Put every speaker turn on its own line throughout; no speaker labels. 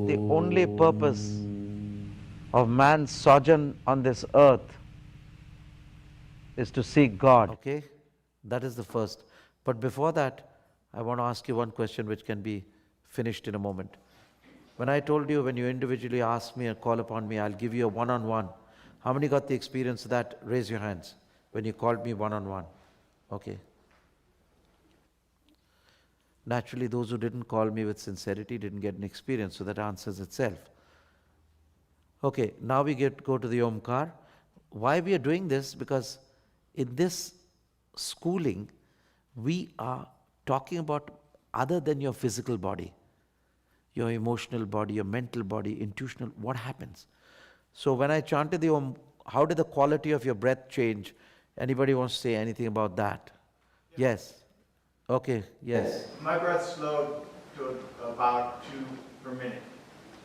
the only purpose of man's sojourn on this earth is to seek God. Okay, that is the first. But before that, I want to ask you one question which can be finished in a moment. When I told you, when you individually ask me and call upon me, I'll give you a one-on-one. How many got the experience of that? Raise your hands. When you called me one-on-one. Okay. Naturally, those who didn't call me with sincerity didn't get an experience, so that answers itself. Okay, now we go to the Omkar. Why we are doing this? Because in this schooling, we are talking about other than your physical body, your emotional body, your mental body, intuitional, what happens? So when I chanted the Om, how did the quality of your breath change? Anybody wants to say anything about that? Yes. Okay, yes.
My breath slowed to about 2 per minute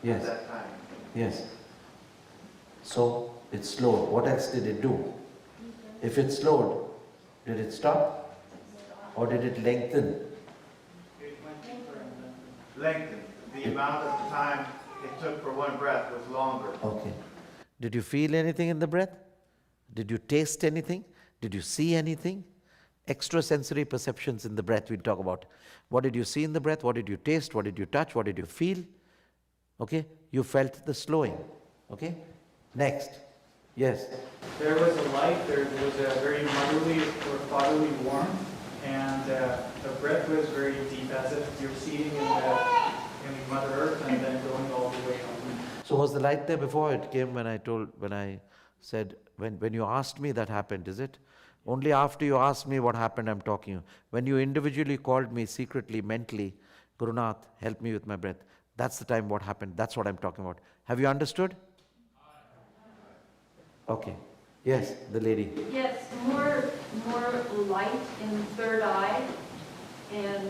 Yes.
at that time.
Yes. So it slowed. What else did it do? If it slowed, did it stop? Or did it lengthen?
Lengthened. The amount of time it took for one breath was longer.
Okay. Did you feel anything in the breath? Did you taste anything? Did you see anything? Extrasensory perceptions in the breath we'll talk about. What did you see in the breath? What did you taste? What did you touch? What did you feel? Okay? You felt the slowing. Okay? Next. Yes.
There was a light, there was a very motherly or fatherly warmth, and the breath was very deep, as if you're seating in Mother Earth and then going all the way home.
So was the light there before it came when I said, when you asked me that happened, is it? Only after you asked me what happened, I'm talking. When you individually called me secretly, mentally, Gurunath, help me with my breath. That's the time what happened. That's what I'm talking about. Have you understood? Okay. Yes, the lady.
Yes, more light in third eye and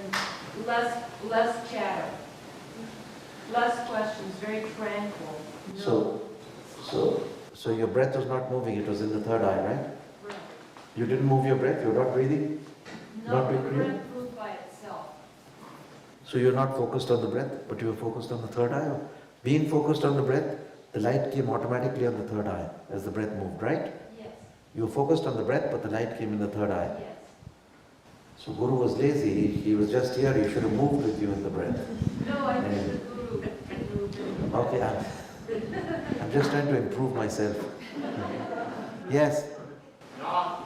less chatter, less questions, very tranquil. No.
So your breath was not moving, it was in the third eye, right?
Right.
You didn't move your breath, you're not breathing?
No,
Not
the
breathing?
breath moved by itself.
So you're not focused on the breath, but you were focused on the third eye? Being focused on the breath, the light came automatically on the third eye as the breath moved, right?
Yes.
You were focused on the breath, but the light came in the third eye.
Yes.
So Guru was lazy, he was just here, he should have moved with you in the breath.
No, I think
Anyway.
the Guru moved in.
Okay, I'm just trying to improve myself. Yes?
No,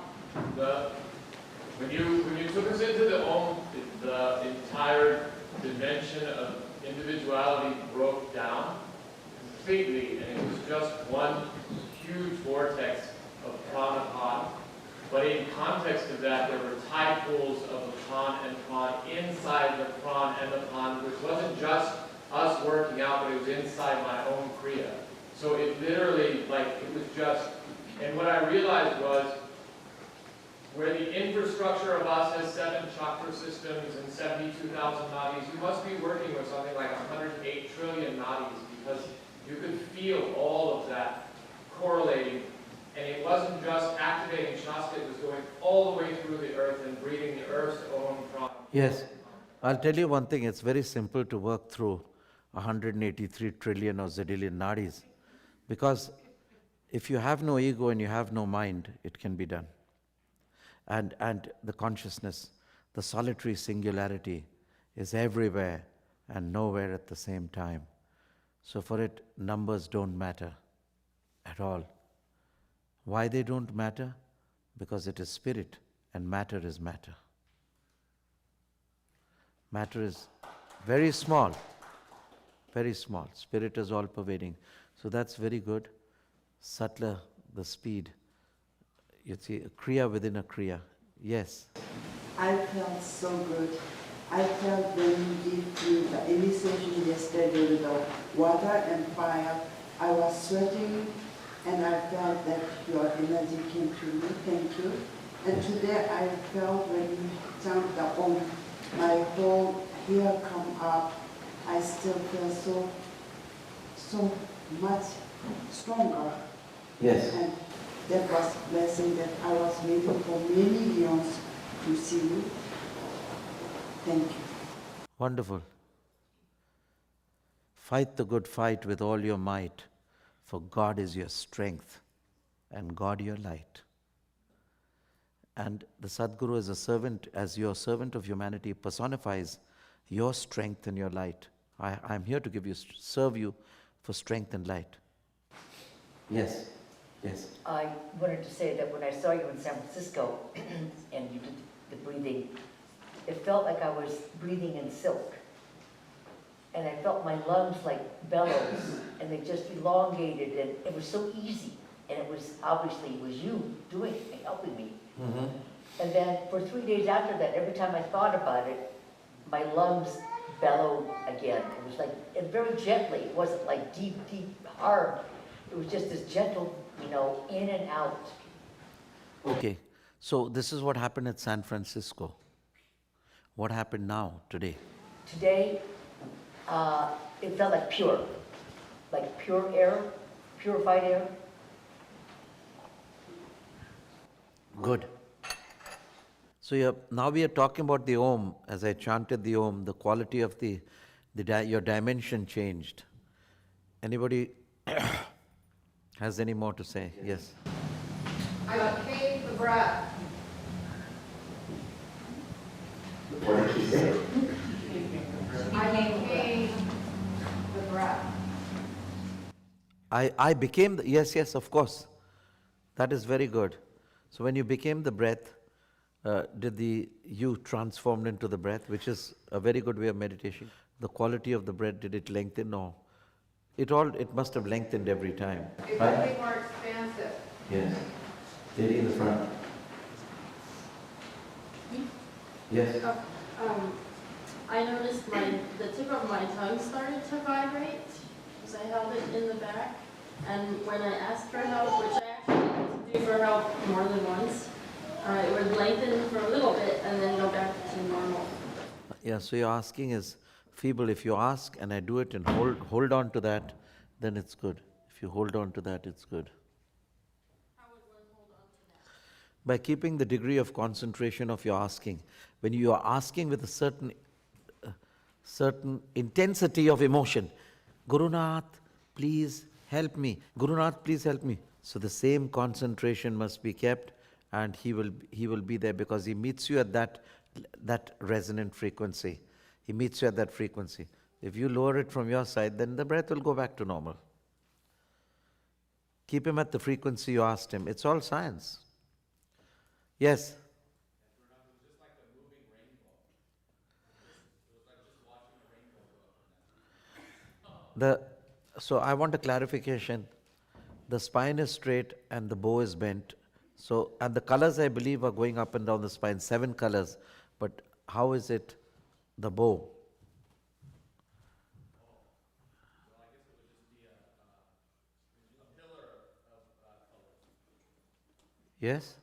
when you took us into the Om, the entire dimension of individuality broke down completely, and it was just one huge vortex of prana pod. But in context of that, there were tide pools of the pran and pran inside the pran and the pan, which wasn't just us working out, but it was inside my own kriya. So it literally, it was just, and what I realized was, where the infrastructure of us has 7 chakra systems and 72,000 nadis, you must be working with something like 108 trillion nadis, because you could feel all of that correlating. And it wasn't just activating Shasta, it was going all the way through the earth and breathing the earth's own prana.
Yes. I'll tell you one thing, it's very simple to work through 183 trillion or zillion nadis. Because if you have no ego and you have no mind, it can be done. And the consciousness, the solitary singularity is everywhere and nowhere at the same time. So for it, numbers don't matter at all. Why they don't matter? Because it is spirit and matter is matter. Matter is very small, very small. Spirit is all pervading. So that's very good. Subtler, the speed. You see, a kriya within a kriya. Yes.
I felt so good. I felt when you gave me the initiation yesterday with the water and fire, I was sweating and I felt that your energy came to me. Thank you. And today I felt when you jumped the Om, my whole hair come up. I still feel so much stronger.
Yes.
And that was a blessing that I was waiting for many years to see you. Thank you.
Wonderful. Fight the good fight with all your might, for God is your strength and God your light. And the Sadguru as a servant, as your servant of humanity, personifies your strength and your light. I'm here to serve you for strength and light. Yes, yes.
I wanted to say that when I saw you in San Francisco and you did the breathing, it felt like I was breathing in silk. And I felt my lungs like bellows, and they just elongated, and it was so easy. And it was, obviously, it was you doing it, helping me.
Mm-hmm.
And then for 3 days after that, every time I thought about it, my lungs bellowed again. It was like, and very gently. It wasn't like deep, deep, hard. It was just this gentle, in and out.
Okay, so this is what happened at San Francisco. What happened now, today?
Today, it felt like pure air, purified air.
Good. So now we are talking about the Om. As I chanted the Om, the quality of your dimension changed. Anybody has any more to say? Yes.
I came the breath.
What did she say?
I became the breath.
I became, yes, of course. That is very good. So when you became the breath, you transformed into the breath, which is a very good way of meditation. The quality of the breath, did it lengthen or? It must have lengthened every time.
It became more expansive.
Yes. Lady in the front. Yes.
I noticed the tip of my tongue started to vibrate because I held it in the back. And when I asked for help, which I actually had to do for help more than once, it would lengthen for a little bit and then go back to normal.
Yeah, so your asking is feeble. If you ask and I do it and hold on to that, then it's good. If you hold on to that, it's good.
How would one hold on to that?
By keeping the degree of concentration of your asking. When you are asking with a certain intensity of emotion, Gurunath, please help me. Gurunath, please help me. So the same concentration must be kept, and he will be there because he meets you at that resonant frequency. He meets you at that frequency. If you lower it from your side, then the breath will go back to normal. Keep him at the frequency you asked him. It's all science. Yes? So I want a clarification. The spine is straight and the bow is bent. So, and the colors I believe are going up and down the spine, 7 colors. But how is it the bow? Yes?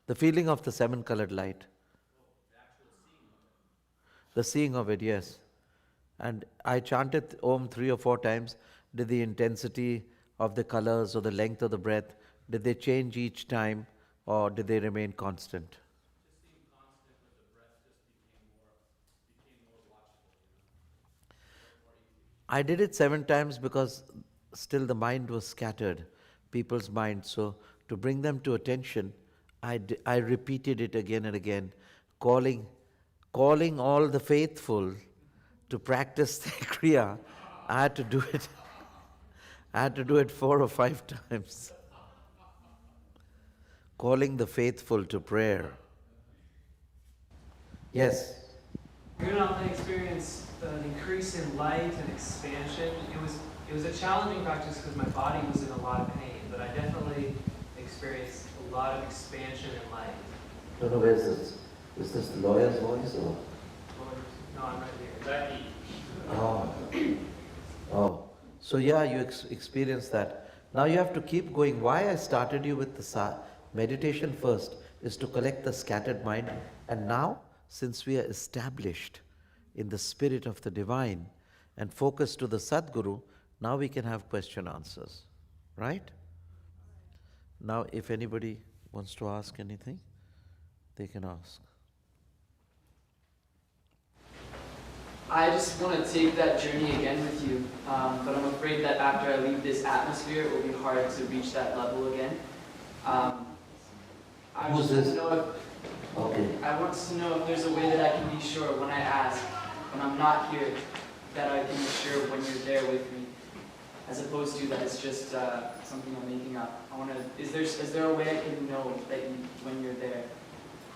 The feeling of the 7-colored light. The seeing of it, yes. And I chanted Om 3 or 4 times. Did the intensity of the colors or the length of the breath, did they change each time or did they remain constant?
Just seemed constant, but the breath just became more watchful. More easy.
I did it 7 times because still the mind was scattered, people's minds. So to bring them to attention, I repeated it again and again, calling all the faithful to practice the Kriya. I had to do it 4 or 5 times. Calling the faithful to prayer. Yes.
You're going to experience an increase in light and expansion. It was a challenging practice because my body was in a lot of pain, but I definitely experienced a lot of expansion and light.
No, where's this? Is this the lawyer's voice or?
No, I'm right here.
Becky.
Oh. So yeah, you experience that. Now you have to keep going. Why I started you with the meditation first is to collect the scattered mind. And now, since we are established in the spirit of the divine and focused to the Sadguru, now we can have question answers. Right? Now, if anybody wants to ask anything, they can ask.
I just want to take that journey again with you, but I'm afraid that after I leave this atmosphere, it will be hard to reach that level again. I
Who's
just want to
this?
know if,
Okay.
I want to know if there's a way that I can be sure when I ask, when I'm not here, that I can be sure when you're there with me, as opposed to that it's just something I'm making up. I want to. Is there a way I can know that when you're there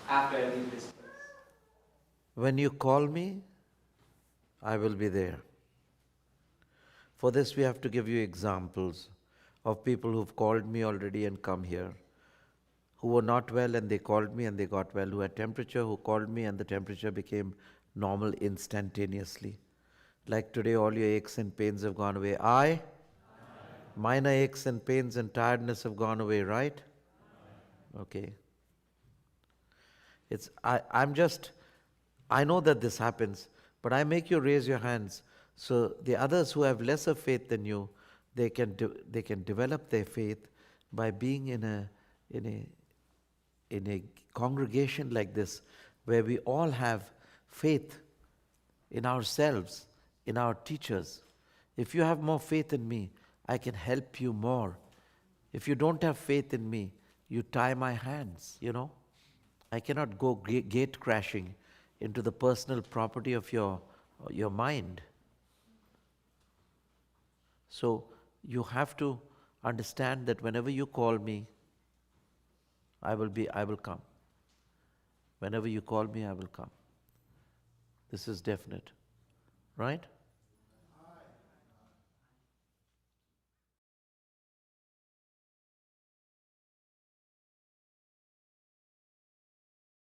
after I leave this place?
When you call me, I will be there. For this, we have to give you examples of people who've called me already and come here, who were not well and they called me and they got well, who had temperature, who called me and the temperature became normal instantaneously. Like today, all your aches and pains have gone away. Minor aches and pains and tiredness have gone away, right? Okay. I know that this happens, but I make you raise your hands so the others who have lesser faith than you, they can develop their faith by being in a congregation like this, where we all have faith in ourselves, in our teachers. If you have more faith in me, I can help you more. If you don't have faith in me, you tie my hands, I cannot go gate crashing into the personal property of your mind. So you have to understand that whenever you call me, I will come. Whenever you call me, I will come. This is definite, right?